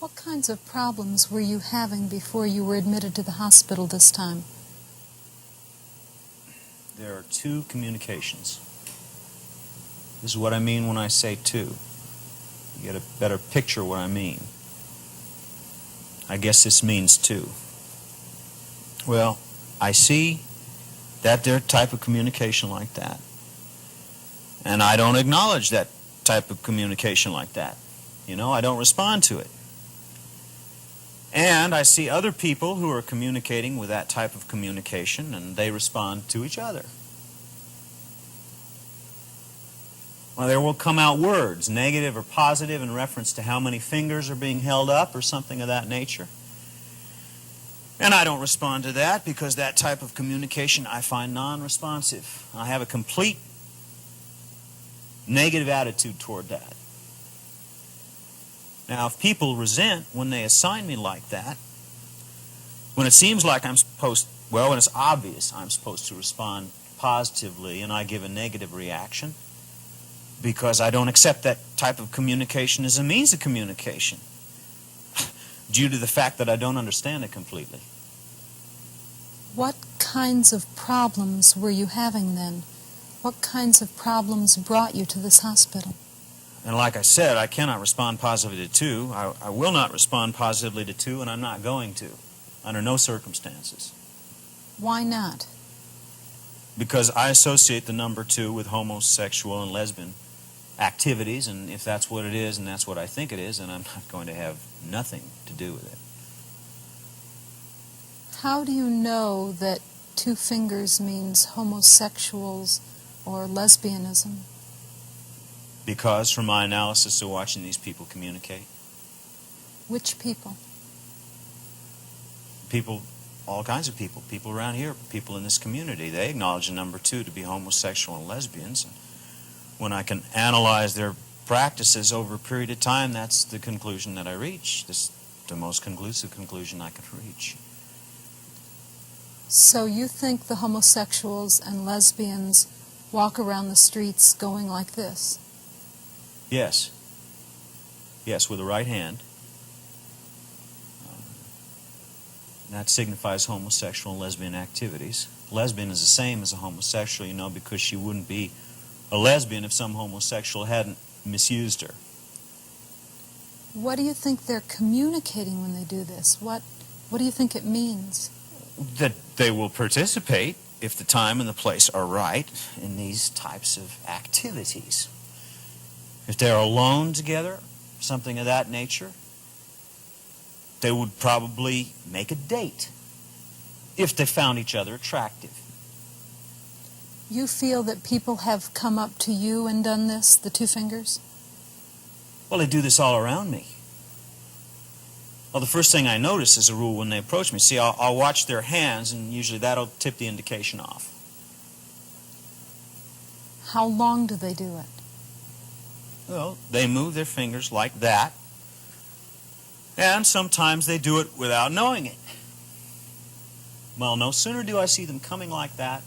What kinds of problems were you having before you were admitted to the hospital this time? There are two communications. This is what I mean when I say two. You get a better picture of what I mean. I guess this means two. Well, I see that there type of communication like that. And I don't acknowledge that type of communication like that. You know, I don't respond to it. And I see other people who are communicating with that type of communication, and they respond to each other. Well, there will come out words, negative or positive, in reference to how many fingers are being held up or something of that nature. And I don't respond to that because that type of communication I find non-responsive. I have a complete negative attitude toward that. Now, if people resent when they assign me like that, when it seems like I'm supposed, well, when it's obvious I'm supposed to respond positively and I give a negative reaction because I don't accept that type of communication as a means of communication due to the fact that I don't understand it completely. What kinds of problems were you having then? What kinds of problems brought you to this hospital? And like I said, I cannot respond positively to two. I will not respond positively to two, and I'm not going to, under no circumstances. Why not? Because I associate the number two with homosexual and lesbian activities, and if that's what it is and that's what I think it is, then I'm not going to have nothing to do with it. How do you know that two fingers means homosexuals or lesbianism? Because from my analysis of watching these people communicate. Which people? People, all kinds of people. People around here, people in this community. They acknowledge the number two to be homosexual and lesbians. And when I can analyze their practices over a period of time, that's the conclusion that I reach. This is the most conclusive conclusion I can reach. So you think the homosexuals and lesbians walk around the streets going like this? Yes. Yes, with the right hand. That signifies homosexual and lesbian activities. Lesbian is the same as a homosexual, you know, because she wouldn't be a lesbian if some homosexual hadn't misused her. What do you think they're communicating when they do this? What do you think it means? That they will participate, if the time and the place are right, in these types of activities. If they're alone together, something of that nature, they would probably make a date if they found each other attractive. You feel that people have come up to you and done this, the two fingers? Well, they do this all around me. Well, the first thing I notice as a rule when they approach me, see, I'll watch their hands, and usually that'll tip the indication off. How long do they do it? Well, they move their fingers like that, and sometimes they do it without knowing it. Well, no sooner do I see them coming like that,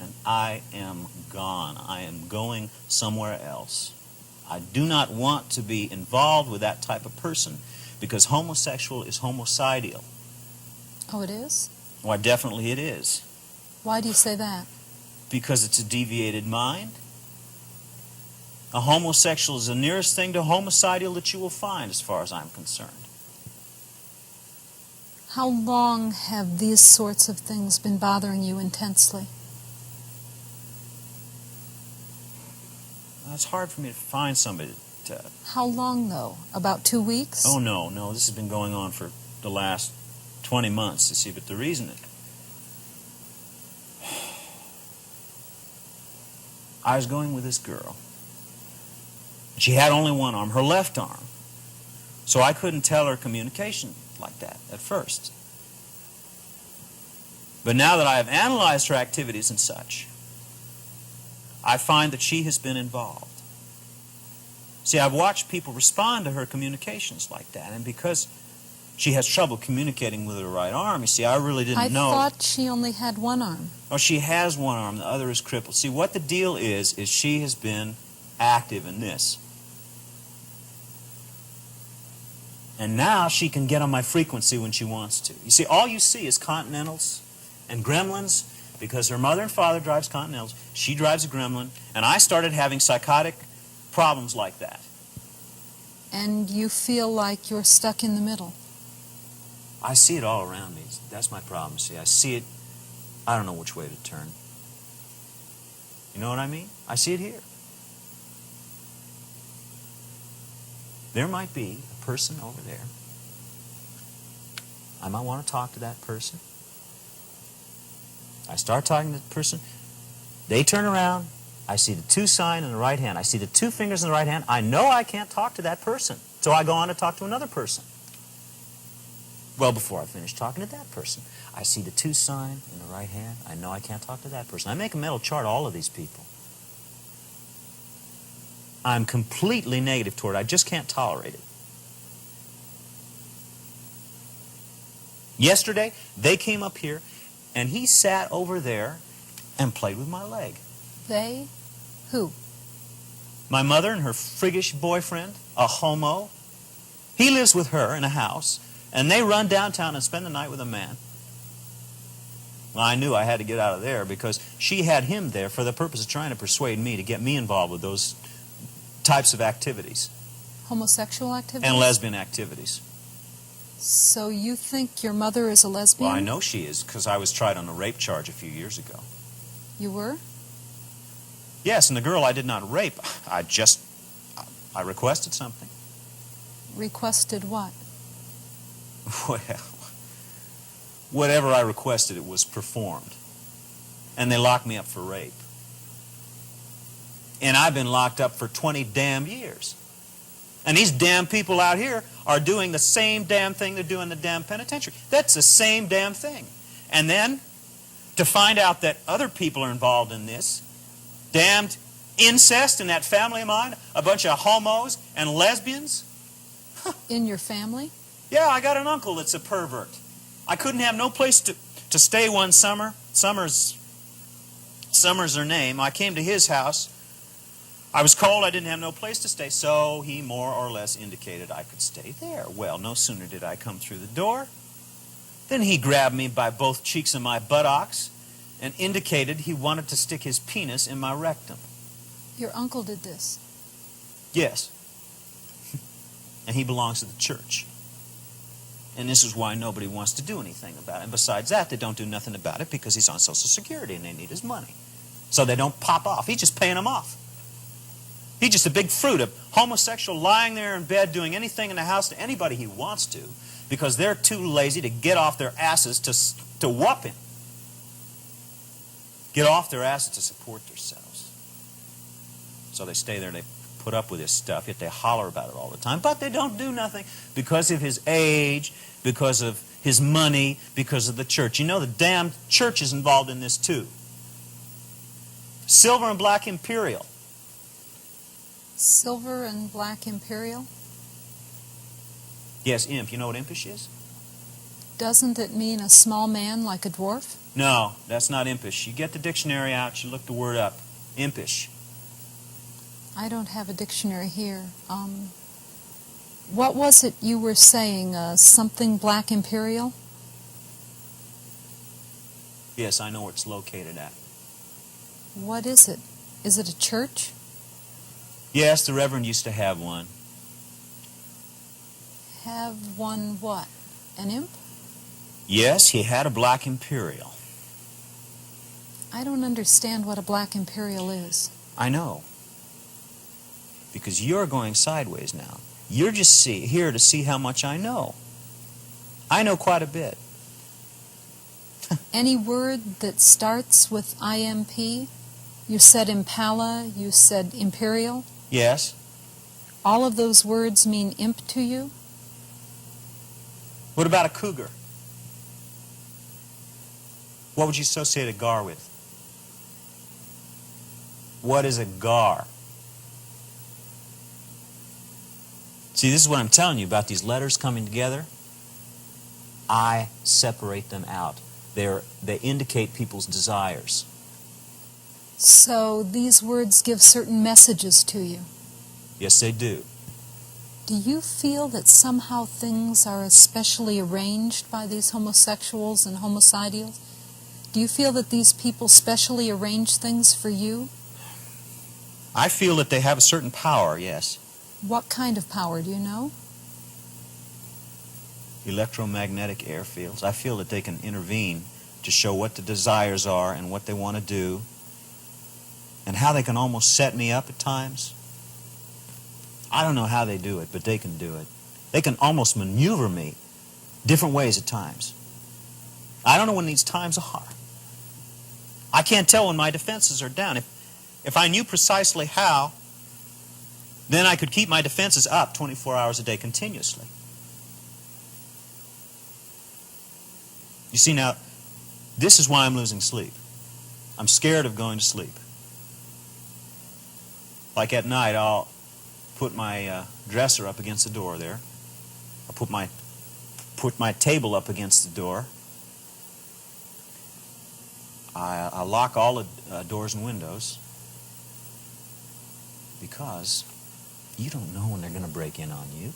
and I am gone. I am going somewhere else. I do not want to be involved with that type of person, because homosexual is homicidal. Oh, it is? Why, definitely it is. Why do you say that? Because it's a deviated mind. A homosexual is the nearest thing to homicidal that you will find, as far as I'm concerned. How long have these sorts of things been bothering you intensely? It's hard for me to find somebody to... How long, though? About 2 weeks? Oh, no. This has been going on for the last 20 months, you see, but the reason I was going with this girl. She had only one arm, her left arm. So I couldn't tell her communication like that at first. But now that I have analyzed her activities and such, I find that she has been involved. See, I've watched people respond to her communications like that, and because she has trouble communicating with her right arm, you see, I really didn't know. I thought she only had one arm. Oh, she has one arm, the other is crippled. See, what the deal is she has been active in this. And now she can get on my frequency when she wants to. You see, all you see is Continentals and Gremlins, because her mother and father drives Continentals, she drives a Gremlin, and I started having psychotic problems like that. And you feel like you're stuck in the middle. I see it all around me. That's my problem. See, I see it. I don't know which way to turn. You know what I mean? I see it here. There might be a person over there. I might want to talk to that person. I start talking to the person. They turn around. I see the 2 sign in the right hand. I see the 2 fingers in the right hand. I know I can't talk to that person. So I go on to talk to another person. Well, before I finish talking to that person, I see the 2 sign in the right hand. I know I can't talk to that person. I make a mental chart of all of these people. I'm completely negative toward it. I just can't tolerate it. Yesterday, they came up here, and he sat over there and played with my leg. They? Who? My mother and her friggish boyfriend, a homo. He lives with her in a house, and they run downtown and spend the night with a man. Well, I knew I had to get out of there because she had him there for the purpose of trying to persuade me to get me involved with those types of activities. Homosexual activities? And lesbian activities. So you think your mother is a lesbian? Well, I know she is because I was tried on a rape charge a few years ago. You were? Yes, and the girl I did not rape. I requested something. Requested what? Well, whatever I requested, it was performed. And they locked me up for rape. And I've been locked up for 20 damn years. And these damn people out here are doing the same damn thing they're doing in the damn penitentiary. That's the same damn thing. And then, to find out that other people are involved in this, damned incest in that family of mine, a bunch of homos and lesbians. In your family? Yeah, I got an uncle that's a pervert. I couldn't have no place to stay one summer. Summer's her name. I came to his house. I was cold, I didn't have no place to stay, so he more or less indicated I could stay there. Well, no sooner did I come through the door than he grabbed me by both cheeks of my buttocks and indicated he wanted to stick his penis in my rectum. Your uncle did this? Yes. And he belongs to the church. And this is why nobody wants to do anything about it. And besides that, they don't do nothing about it because he's on Social Security and they need his money. So they don't pop off. He's just paying them off. He's just a big fruit of homosexual lying there in bed doing anything in the house to anybody he wants to because they're too lazy to get off their asses to whoop him. Get off their asses to support themselves. So they stay there and they put up with this stuff, yet they holler about it all the time. But they don't do nothing because of his age, because of his money, because of the church. You know, the damn church is involved in this too. Silver and Black Imperial. Silver and Black Imperial? Yes, imp. You know what impish is? Doesn't it mean a small man like a dwarf? No, that's not impish. You get the dictionary out, you look the word up. Impish. I don't have a dictionary here. What was it you were saying? Something Black Imperial? Yes, I know where it's located at. What is it? Is it a church? Yes, the Reverend used to have one. Have one what? An imp? Yes, he had a Black Imperial. I don't understand what a Black Imperial is. I know. Because you're going sideways now. You're just here to see how much I know. I know quite a bit. Any word that starts with IMP? You said Impala, you said Imperial. Yes. All of those words mean imp to you? What about a cougar? What would you associate a gar with? What is a gar? See, this is what I'm telling you about these letters coming together. I separate them out. They indicate people's desires. So these words give certain messages to you. Yes, they do. Do you feel that somehow things are especially arranged by these homosexuals and homicidals? Do you feel that these people specially arrange things for you? I feel that they have a certain power, yes. What kind of power, do you know? Electromagnetic airfields. I feel that they can intervene to show what the desires are and what they want to do, and how they can almost set me up at times. I don't know how they do it, but they can do it. They can almost maneuver me different ways at times. I don't know when these times are. I can't tell when my defenses are down. If I knew precisely how, then I could keep my defenses up 24 hours a day continuously. You see, now, this is why I'm losing sleep. I'm scared of going to sleep. Like at night, I'll put my dresser up against the door there. I'll put my table up against the door. I lock all the doors and windows, because you don't know when they're going to break in on you.